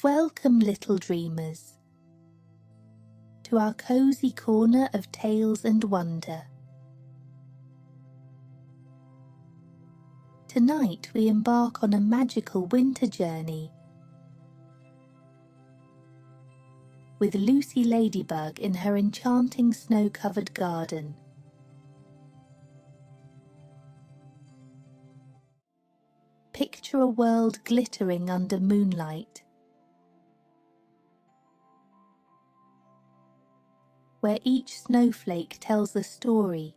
Welcome, little dreamers, to our cozy corner of tales and wonder. Tonight we embark on a magical winter journey with Lucy Ladybug in her enchanting snow-covered garden. Picture a world glittering under moonlight, where each snowflake tells a story,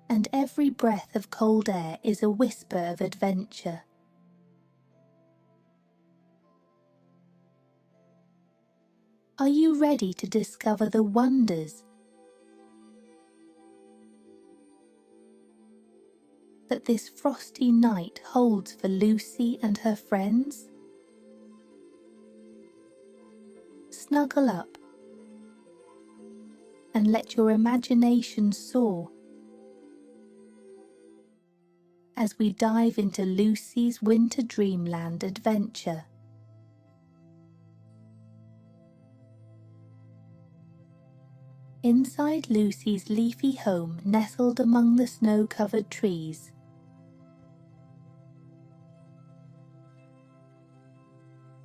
and every breath of cold air is a whisper of adventure. Are you ready to discover the wonders that this frosty night holds for Lucy and her friends? Snuggle up and let your imagination soar as we dive into Lucy's winter dreamland adventure. Inside Lucy's leafy home nestled among the snow-covered trees,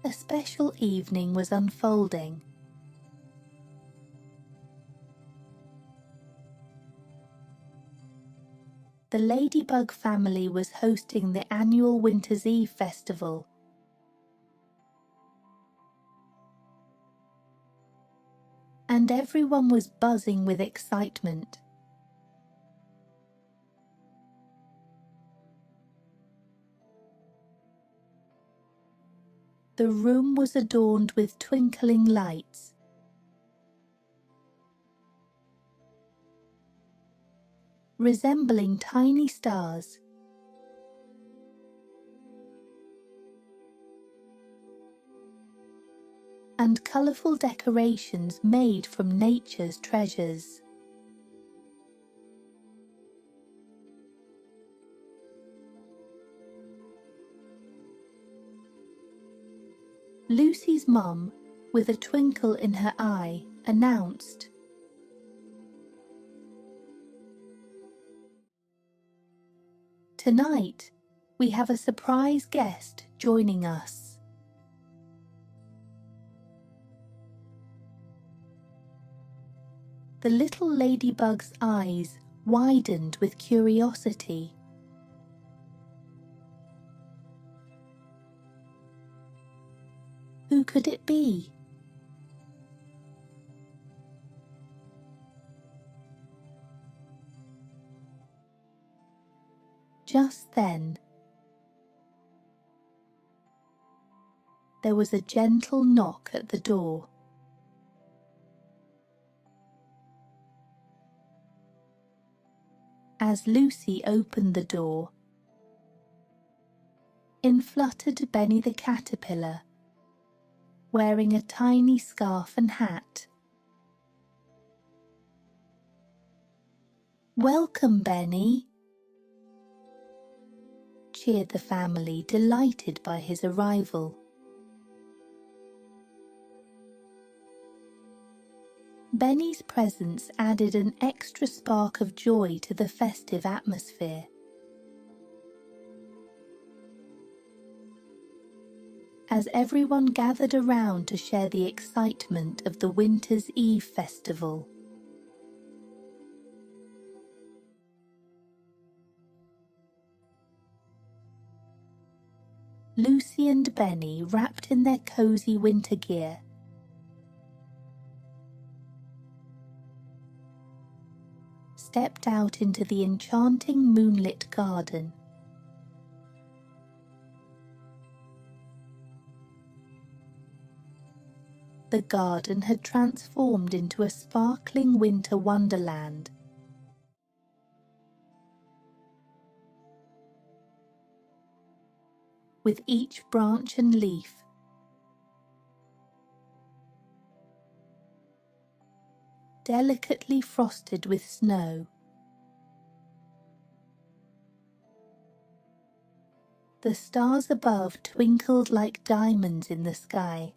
a special evening was unfolding. The Ladybug family was hosting the annual Winter's Eve festival. And everyone was buzzing with excitement. The room was adorned with twinkling lights, resembling tiny stars, and colourful decorations made from nature's treasures. Lucy's mum, with a twinkle in her eye, announced, "Tonight, we have a surprise guest joining us." The little ladybug's eyes widened with curiosity. Who could it be? Just then, there was a gentle knock at the door. As Lucy opened the door, in fluttered Benny the caterpillar, wearing a tiny scarf and hat. "Welcome, Benny," cheered the family, delighted by his arrival. Benny's presence added an extra spark of joy to the festive atmosphere. As everyone gathered around to share the excitement of the Winter's Eve festival. Lucy and Benny, wrapped in their cozy winter gear, stepped out into the enchanting moonlit garden. The garden had transformed into a sparkling winter wonderland. With each branch and leaf delicately frosted with snow, The stars above twinkled like diamonds in the sky.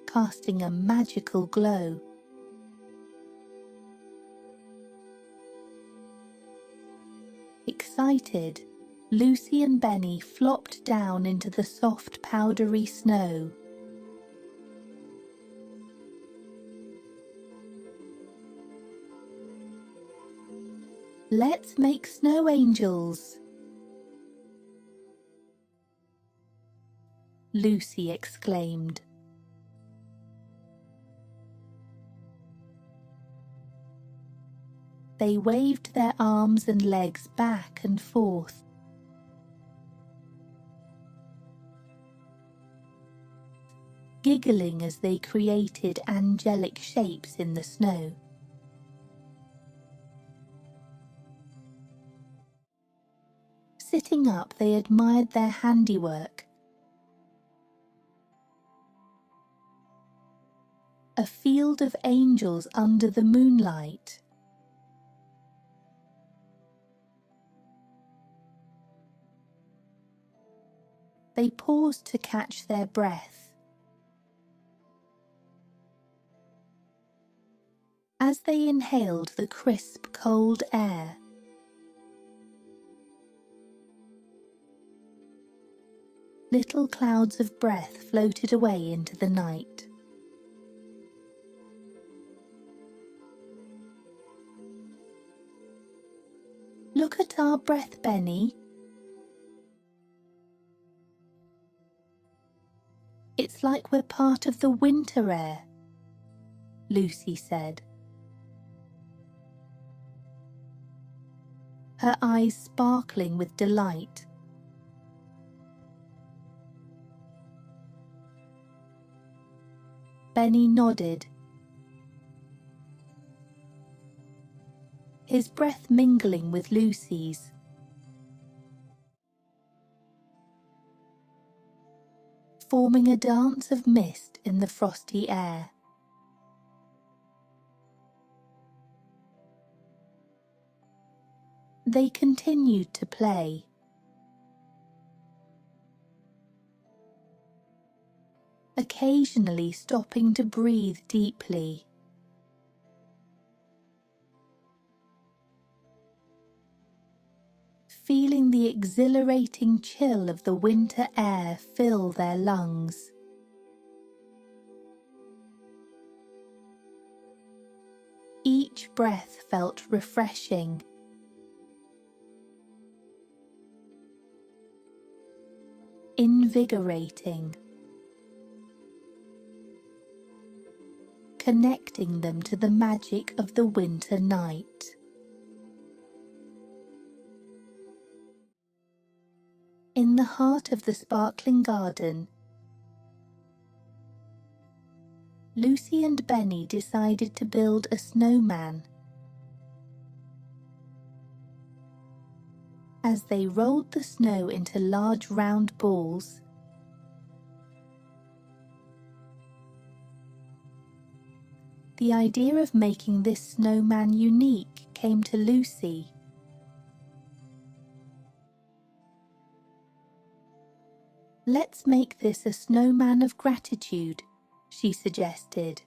Casting a magical glow. Excited, Lucy and Benny flopped down into the soft powdery snow. Let's make snow angels, Lucy exclaimed. They waved their arms and legs back and forth. Giggling as they created angelic shapes in the snow. Sitting up, they admired their handiwork. A field of angels under the moonlight. They paused to catch their breath. As they inhaled the crisp, cold air, little clouds of breath floated away into the night. Look at our breath, Benny. It's like we're part of the winter air, Lucy said. Her eyes sparkling with delight. Benny nodded, his breath mingling with Lucy's. Forming a dance of mist in the frosty air. They continued to play. Occasionally stopping to breathe deeply. Feeling the exhilarating chill of the winter air fill their lungs. Each breath felt refreshing. Invigorating. Connecting them to the magic of the winter night. In the heart of the sparkling garden, Lucy and Benny decided to build a snowman. As they rolled the snow into large round balls, the idea of making this snowman unique came to Lucy. Let's make this a snowman of gratitude, she suggested.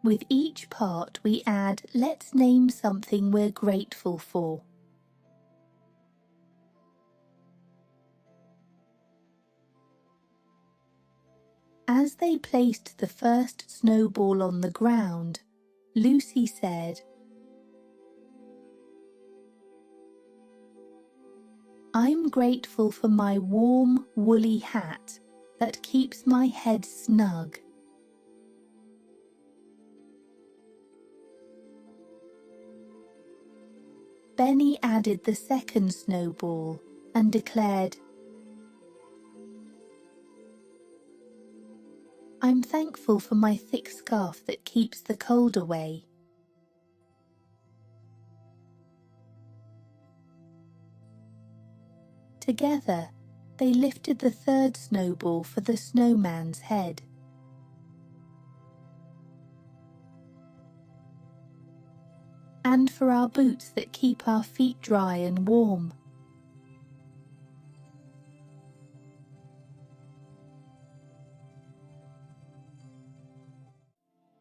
With each part we add, let's name something we're grateful for. As they placed the first snowball on the ground, Lucy said, I'm grateful for my warm, woolly hat that keeps my head snug. Benny added the second snowball and declared, I'm thankful for my thick scarf that keeps the cold away. Together, they lifted the third snowball for the snowman's head. and for our boots that keep our feet dry and warm.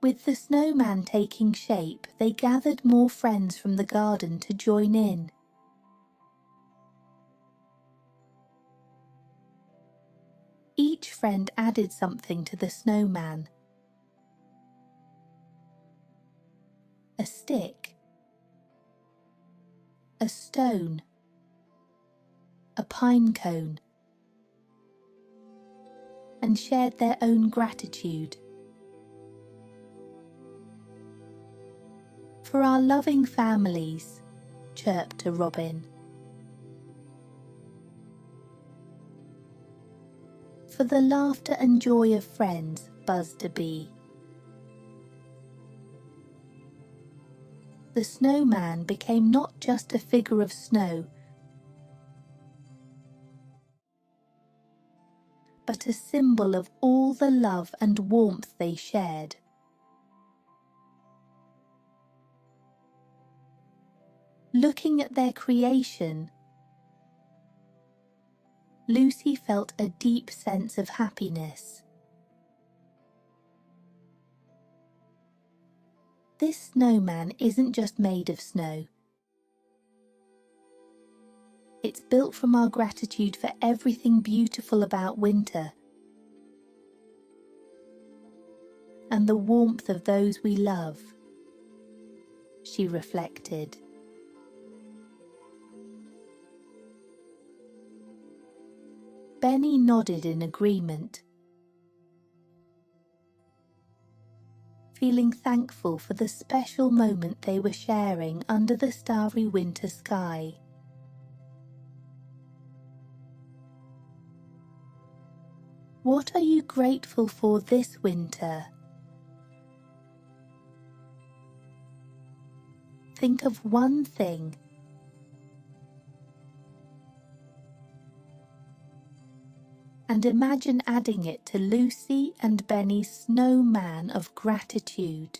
With the snowman taking shape, they gathered more friends from the garden to join in. Each friend added something to the snowman. A stick, a stone, a pine cone, and shared their own gratitude. For our loving families, chirped a robin. For the laughter and joy of friends, buzzed a bee. The snowman became not just a figure of snow, but a symbol of all the love and warmth they shared. Looking at their creation, Lucy felt a deep sense of happiness. This snowman isn't just made of snow. It's built from our gratitude for everything beautiful about winter and the warmth of those we love, she reflected. Benny nodded in agreement, feeling thankful for the special moment they were sharing under the starry winter sky. What are you grateful for this winter? Think of one thing. And imagine adding it to Lucy and Benny's snowman of gratitude.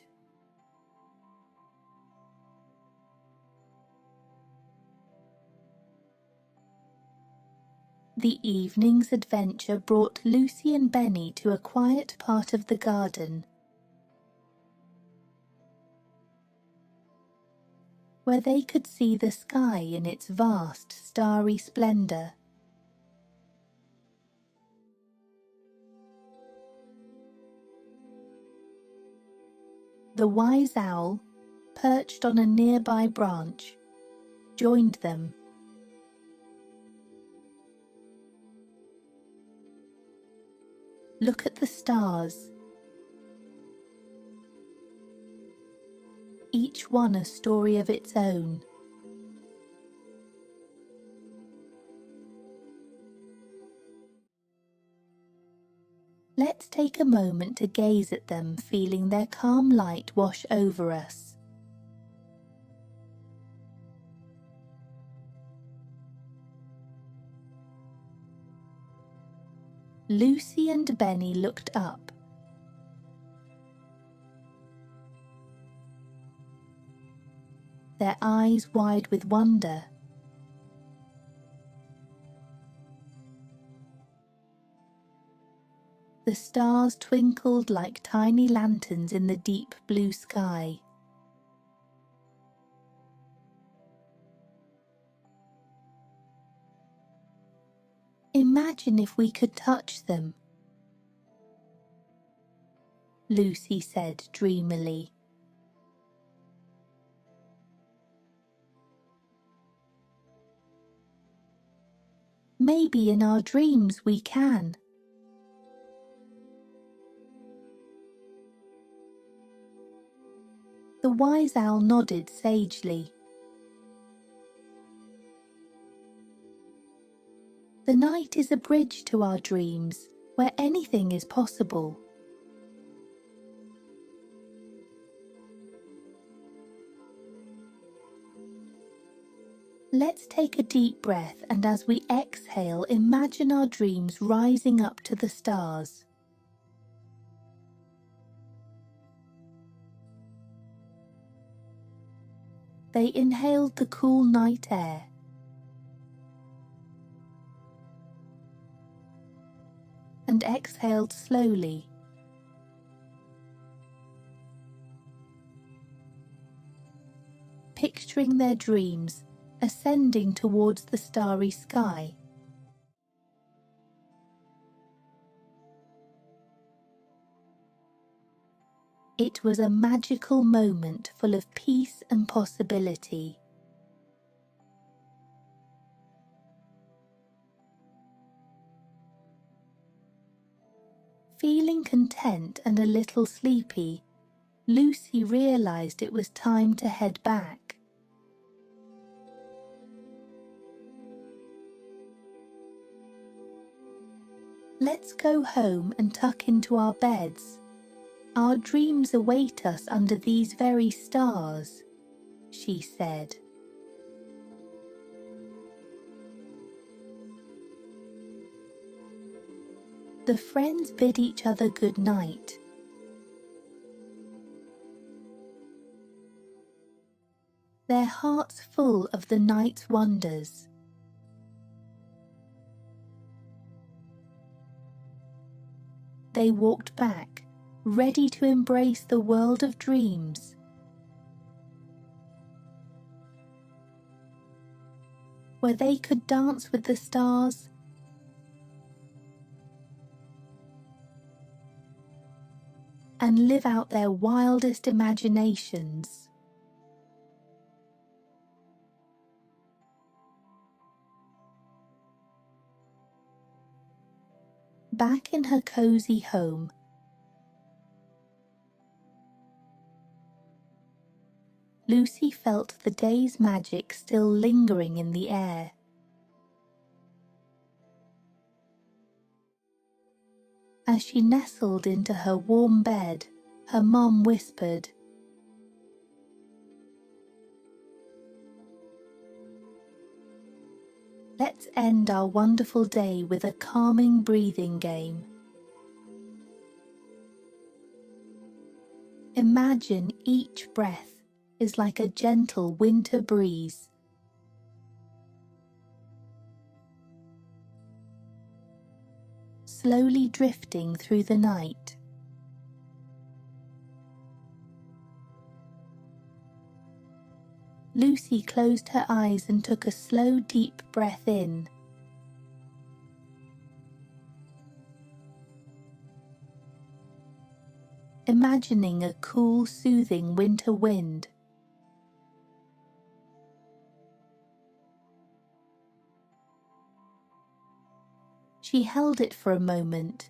The evening's adventure brought Lucy and Benny to a quiet part of the garden, where they could see the sky in its vast starry splendor. The wise owl, perched on a nearby branch, joined them. Look at the stars, each one a story of its own. Let's take a moment to gaze at them, feeling their calm light wash over us. Lucy and Benny looked up. Their eyes wide with wonder. The stars twinkled like tiny lanterns in the deep blue sky. Imagine if we could touch them, Lucy said dreamily. Maybe in our dreams we can. The wise owl nodded sagely. The night is a bridge to our dreams, where anything is possible. Let's take a deep breath, and as we exhale, imagine our dreams rising up to the stars. They inhaled the cool night air. And exhaled slowly. Picturing their dreams ascending towards the starry sky. It was a magical moment full of peace and possibility. Feeling content and a little sleepy, Lucy realized it was time to head back. Let's go home and tuck into our beds. Our dreams await us under these very stars, she said. The friends bid each other good night. Their hearts full of the night's wonders. They walked back, ready to embrace the world of dreams. Where they could dance with the stars and live out their wildest imaginations. Back in her cozy home, Lucy felt the day's magic still lingering in the air. As she nestled into her warm bed, her mum whispered, "Let's end our wonderful day with a calming breathing game. Imagine each breath is like a gentle winter breeze. Slowly drifting through the night. Lucy closed her eyes and took a slow, deep breath in. Imagining a cool, soothing winter wind. She held it for a moment,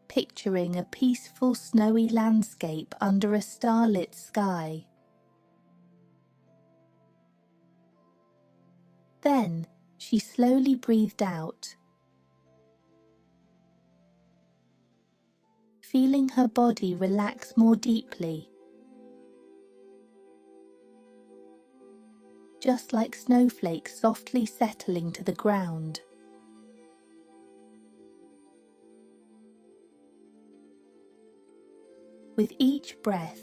picturing a peaceful snowy landscape under a starlit sky. Then she slowly breathed out, feeling her body relax more deeply. Just like snowflakes softly settling to the ground. With each breath,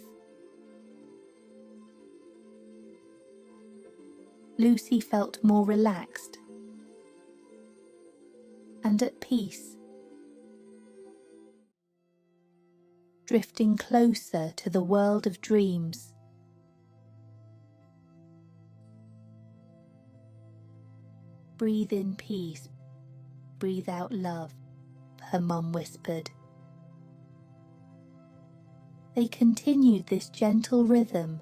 Lucy felt more relaxed and at peace, drifting closer to the world of dreams. Breathe in peace, breathe out love, her mum whispered. They continued this gentle rhythm,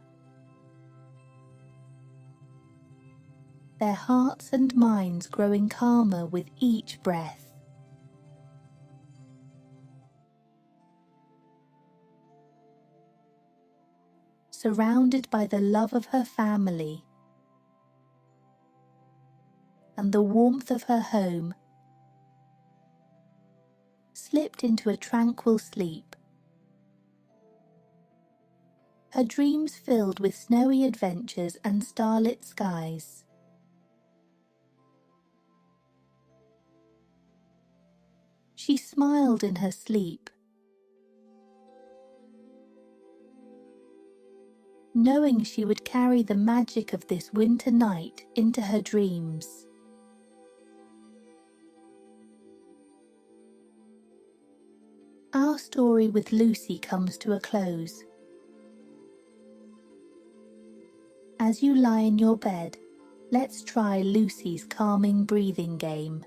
their hearts and minds growing calmer with each breath. Surrounded by the love of her family and the warmth of her home, slipped into a tranquil sleep. Her dreams filled with snowy adventures and starlit skies. She smiled in her sleep, knowing she would carry the magic of this winter night into her dreams. Our story with Lucy comes to a close. As you lie in your bed, let's try Lucy's calming breathing game.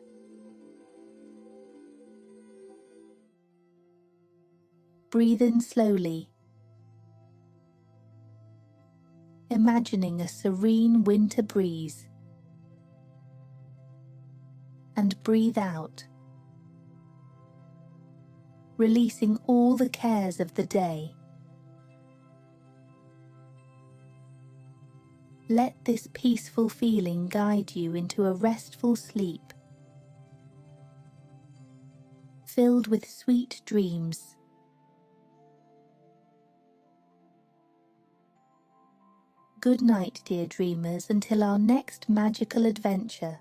Breathe in slowly, imagining a serene winter breeze, and breathe out, releasing all the cares of the day. Let this peaceful feeling guide you into a restful sleep, filled with sweet dreams. Good night, dear dreamers, until our next magical adventure.